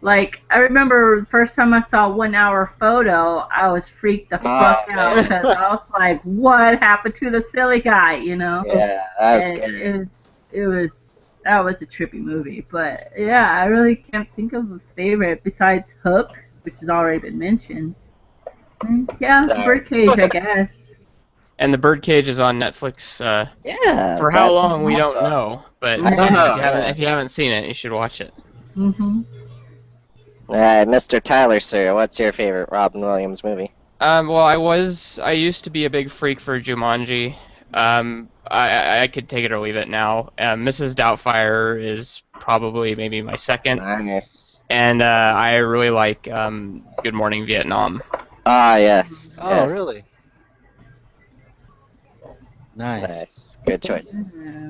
Like, I remember the first time I saw 1 Hour Photo, I was freaked the fuck out man. because I was like, what happened to the silly guy, you know? Yeah, that was And scary. that was a trippy movie. But yeah, I really can't think of a favorite besides Hook, which has already been mentioned. And yeah, Sorry. Birdcage, I guess. And the Birdcage is on Netflix. Yeah. For how that- long we don't also- know, but I don't know. if you haven't seen it, you should watch it. Mhm. All right, Mr. Tyler, sir, what's your favorite Robin Williams movie? Well, I used to be a big freak for Jumanji. I could take it or leave it now. Mrs. Doubtfire is probably maybe my second, Nice. and I really like Good Morning Vietnam. Ah, yes. Oh, yes. really? Nice. Nice. Good choice.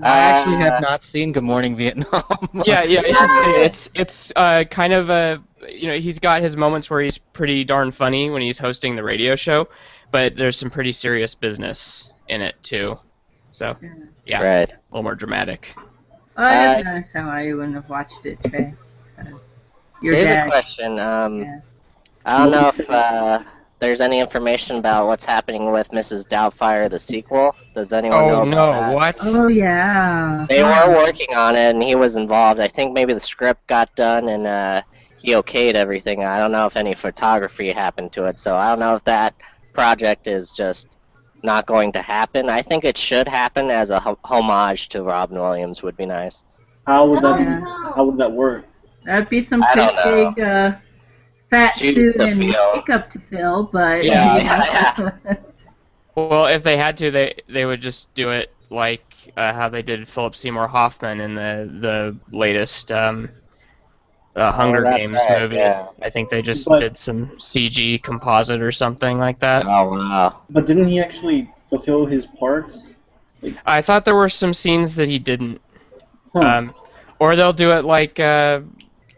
I actually have not seen Good Morning Vietnam. Yeah, you should see it. It's kind of a he's got his moments where he's pretty darn funny when he's hosting the radio show, but there's some pretty serious business in it too. So yeah, Right. a little more dramatic. I don't understand why you wouldn't have watched it, Trey. 'Cause Your Here's a dad. question. Yeah. I don't know if there's any information about what's happening with Mrs. Doubtfire, the sequel. Does anyone know Oh about no, that? what? Oh yeah. They were working on it, and he was involved. I think maybe the script got done, and he okayed everything. I don't know if any photography happened to it, so I don't know if that project is just not going to happen. I think it should happen as a homage to Robin Williams would be nice. How would that Yeah. How would that work? That'd be some I pretty don't big fat Shoes suit to and fill. makeup to fill, but Yeah. yeah. Well, if they had to, they would just do it like how they did Philip Seymour Hoffman in the latest Hunger that's Games right, movie. yeah. I think they just But- did some CG composite or something like that. Oh wow. But didn't he actually fulfill his parts? I thought there were some scenes that he didn't. Huh. Or they'll do it like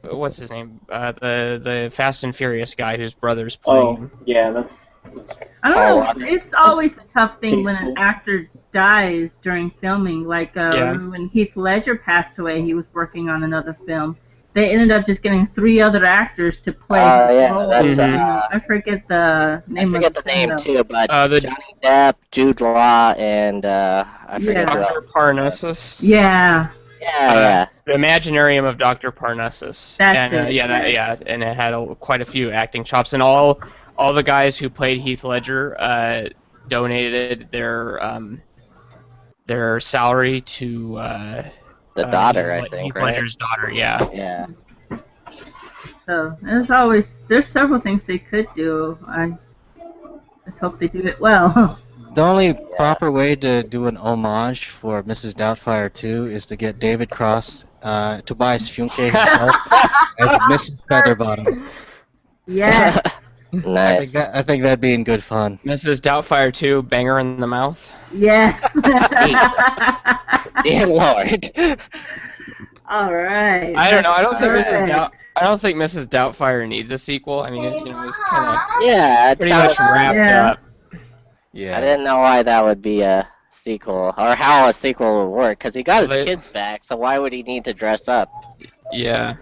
what's his name? The Fast and Furious guy whose brother's playing. Oh, yeah, that's I don't Oh, know. It's always a tough thing when an tasteful. actor dies during filming. Like Yeah. when Heath Ledger passed away, he was working on another film. They ended up just getting 3 other actors to play his Yeah, role. that's I forget the I name forget of the film, name though. too, but The Johnny Depp, Jude Law, and I forget who Dr. else. Parnassus. Yeah, Yeah, The Imaginarium of Dr. Parnassus. That's and it, yeah, and it had quite a few acting chops, and all the guys who played Heath Ledger donated their salary to the daughter, Heath I think, Heath right? Ledger's daughter. Yeah. Yeah. so there's several things they could do. I just hope they do it well. The only proper way to do an homage for Mrs. Doubtfire 2 is to get David Cross, Tobias Funke himself, as Mrs. Featherbottom. Yeah. Nice. I think that'd be in good fun. Mrs. Doubtfire 2, banger in the mouth. Yes. Dear Lord. All right. I don't know. I don't think Alright. Mrs. Doubtfire needs a sequel. I mean, it's kind of Yeah, it pretty much sounds- wrapped Yeah. up. Yeah. I didn't know why that would be a sequel, or how a sequel would work, because he got his They- kids back, so why would he need to dress up? Yeah.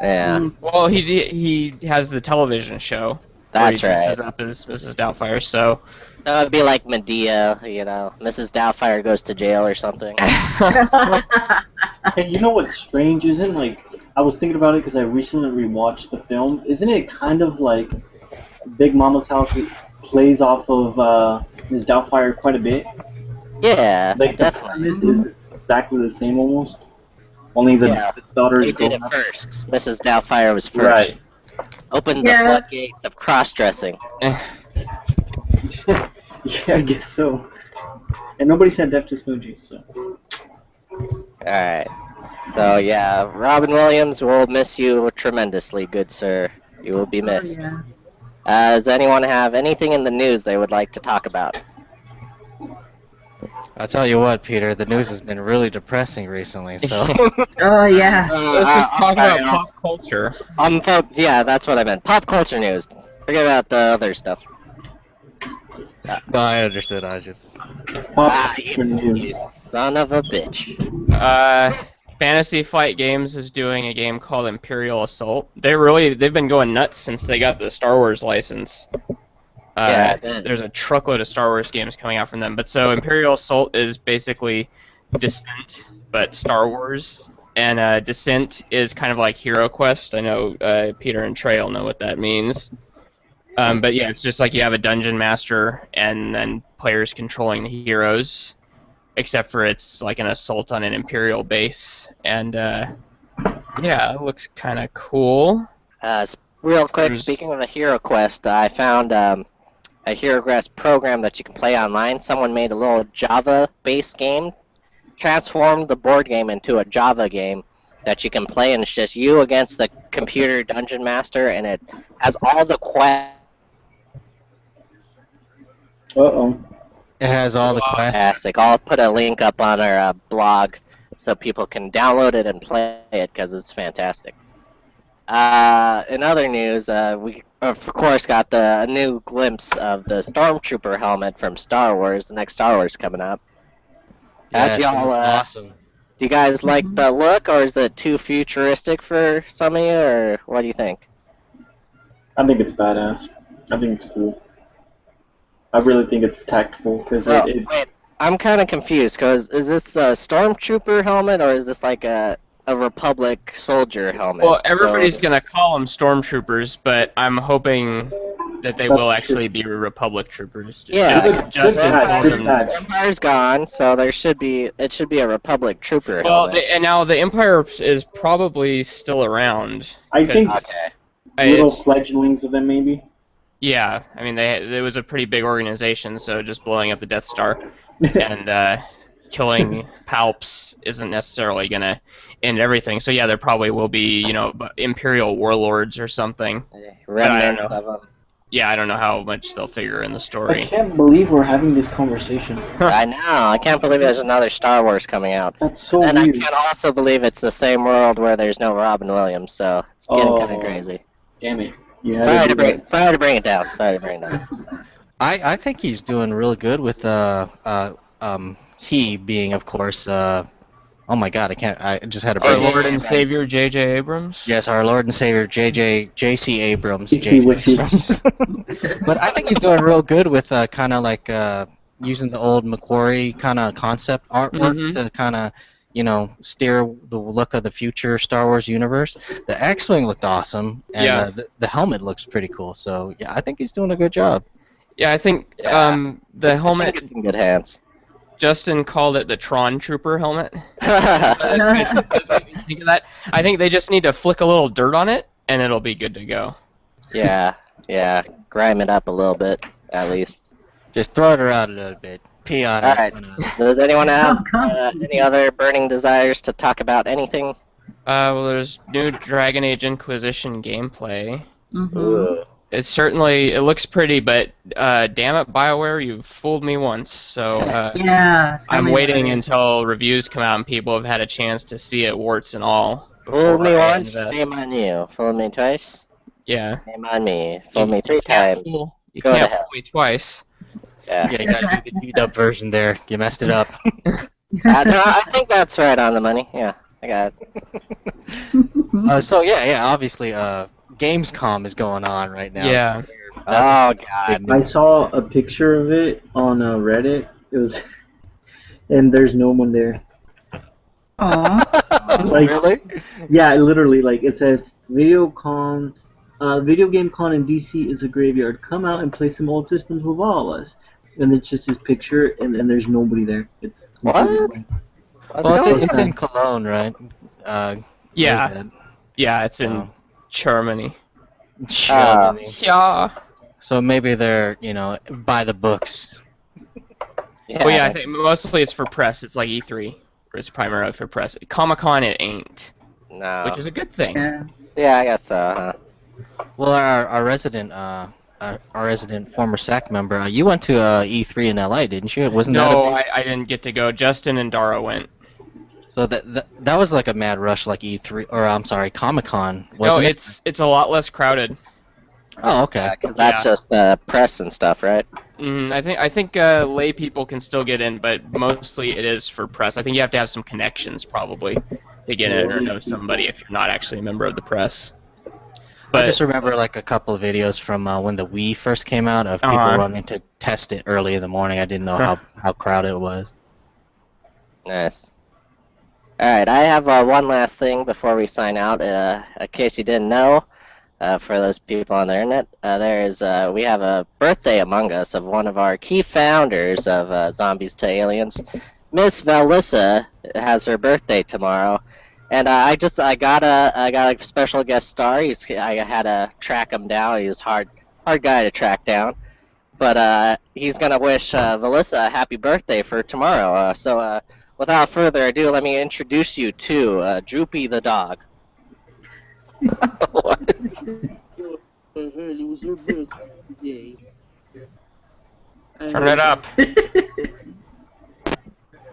Yeah, Mm. Well, he has the television show. that's where he right. dresses up as Mrs. Doubtfire. So. That would be like Medea, you know, Mrs. Doubtfire goes to jail or something. Hey, you know what's strange? Isn't like I was thinking about it because I recently rewatched the film. Isn't it kind of like Big Mama's House plays off of Ms. Doubtfire quite a bit? Yeah, Like the definitely. premise is exactly the same almost. Only the Yeah. daughter They is did it grown up. first. Mrs. Doubtfire was first. Right. Opened the Yeah. floodgates of cross-dressing. Yeah, I guess so. And nobody said Def to Smoochie, so. Alright. So, yeah, Robin Williams, will miss you tremendously, good sir. You will be missed. Yeah. Does anyone have anything in the news they would like to talk about? I'll tell you what, Peter, the news has been really depressing recently, so... Oh yeah. Let's just talk about sorry, pop culture. yeah, that's what I meant. Pop culture news. Forget about the other stuff. No, I understood, I was just... Pop you, culture news. you son of a bitch. Fantasy Flight Games is doing a game called Imperial Assault. They've been going nuts since they got the Star Wars license. Yeah, I did. There's a truckload of Star Wars games coming out from them. But so Imperial Assault is basically Descent, but Star Wars. And Descent is kind of like Hero Quest. I know Peter and Trey will know what that means. But yeah, it's just like you have a dungeon master and then players controlling the heroes. Except for it's like an assault on an Imperial base. And yeah, it looks kind of cool. Real quick, There's- speaking of a Hero Quest, I found a Hero Quest program that you can play online. Someone made a little Java-based game, transformed the board game into a Java game that you can play, and it's just you against the computer dungeon master, and it has all the quests. Uh-oh. It has all the quests. Fantastic. I'll put a link up on our blog so people can download it and play it because it's fantastic. In other news, we of course got a new glimpse of the Stormtrooper helmet from Star Wars. The next Star Wars coming up. Yes, y'all, that's awesome. Do you guys like the look, or is it too futuristic for some of you, or what do you think? I think it's badass. I think it's cool. I really think it's tactful because Well, it wait, I'm kind of confused because is this a Stormtrooper helmet, or is this like a Republic soldier helmet? Well, everybody's So- gonna call them stormtroopers, but I'm hoping that they That's will true. actually be Republic troopers. Yeah, Justin good told patch, them. good patch. Empire's gone, so it should be a Republic trooper Well, helmet. and now the Empire is probably still around. I think Okay. little It's- fledglings of them, maybe. Yeah, I mean, it was a pretty big organization, so just blowing up the Death Star and killing Palps isn't necessarily gonna end everything. So yeah, there probably will be, Imperial warlords or something. Remnants know. of them. Yeah, I don't know how much they'll figure in the I story. can't believe we're having this conversation. I know. I can't believe there's another Star Wars coming out. That's so And weird. I can't also believe it's the same world where there's no Robin Williams, so it's getting kind of crazy. Damn it. You had Sorry to to do that. bring it down. Sorry to bring it down. I think he's doing really good with he being, of course, oh my God, I just had a Our brain. Lord and Savior J.J. Abrams. Yes, our Lord and Savior J.C. Abrams. J.C. But I think he's doing real good with kind of like using the old Macquarie kind of concept artwork to kind of, steer the look of the future Star Wars universe. The X-Wing looked awesome, and the helmet looks pretty cool. So, yeah, I think he's doing a good job. Yeah, I think the I helmet, think it's in good hands. Justin called it the Tron Trooper helmet. That's what you think of that. I think they just need to flick a little dirt on it, and it'll be good to go. Yeah, grime it up a little bit, at least. Just throw it around a little bit. Pee on All it. right. Does anyone have any other burning desires to talk about anything? Well, there's new Dragon Age Inquisition gameplay. Ooh. It looks pretty, but damn it, BioWare, you've fooled me once. So Yeah. I'm waiting until reviews come out and people have had a chance to see it, warts and all. Fooled me before I once, invest. shame on you. Fooled me twice, Yeah. shame on me. Fooled me 3 times. You Go to can't hell. fool me twice. Yeah. Yeah, you gotta do the G-dub version there. You messed it up. No, I think that's right on the money. Yeah, I got it. So yeah, obviously, Gamescom is going on right now. Yeah. Oh, Big God. news. I saw a picture of it on Reddit. It was, and there's no one there. Aw. Like- Really? Yeah, literally, like it says, Video Game Con in DC is a graveyard. Come out and play some old systems with all of us. And it's just his picture, and there's nobody there. It's What? completely blank. Well, it's in Cologne, right? Yeah. where's Yeah, it's in So- Germany. that? Germany. Yeah. So maybe they're, by the books. Yeah, Well, yeah, I think mostly it's for press. It's like E3, where it's primarily for press. Comic-Con it ain't, no. which is a good thing. Yeah. Yeah, I guess so, huh? Well, our resident former SAC member, you went to E3 in LA, didn't you? Wasn't that No, a big... I didn't get to go. Justin and Dara went. So that was like a mad rush, like E3, or I'm sorry, Comic-Con, No, wasn't it? it's a lot less crowded. Oh, okay. Because that's just press and stuff, right? I think lay people can still get in, but mostly it is for press. I think you have to have some connections probably to get in or know somebody if you're not actually a member of the press. I just remember like a couple of videos from when the Wii first came out of people running to test it early in the morning. I didn't know how crowded it was. Nice. Alright, I have one last thing before we sign out. In case you didn't know, for those people on the internet, we have a birthday among us of one of our key founders of Zombies2Aliens. Miss Valissa has her birthday tomorrow, and I got a special guest star. I had to track him down. He was hard guy to track down, but he's gonna wish Valissa a happy birthday for tomorrow. So without further ado, let me introduce you to Droopy the dog. What? It was her birthday today. Turn it up.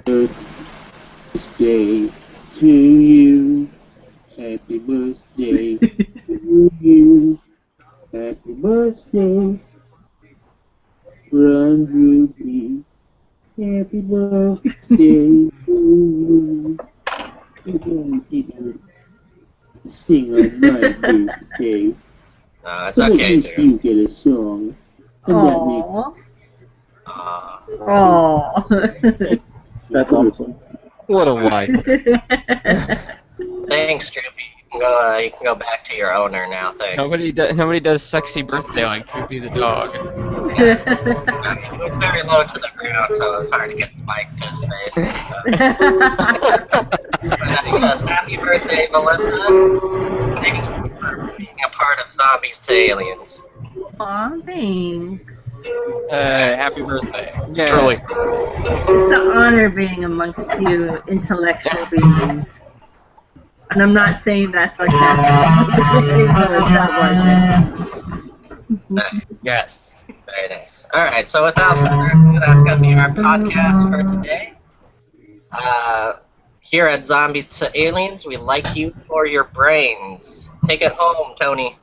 Birthday to you. Happy birthday to you. Happy birthday, Run Droopy. Happy birthday to you. You didn't sing on my birthday. No, it's But okay, at least dude. you get a song. And that makes Aw. That's awesome. What a wise. Thanks, Droopy. You can go back to your owner now, thanks. Nobody does sexy birthday like Droopy the dog. He was very low to the ground, so it's hard to get the mic to his face. But, yes, happy birthday, Melissa. Thank you for being a part of Zombies2Aliens. Aw, thanks. Happy birthday. Yeah. Truly. It's an honor being amongst you intellectual beings. And I'm not saying that sarcastically. Yes. Very nice. Alright, so without further ado, that's going to be our podcast for today. Here at Zombies2Aliens, we like you for your brains. Take it home, Tony.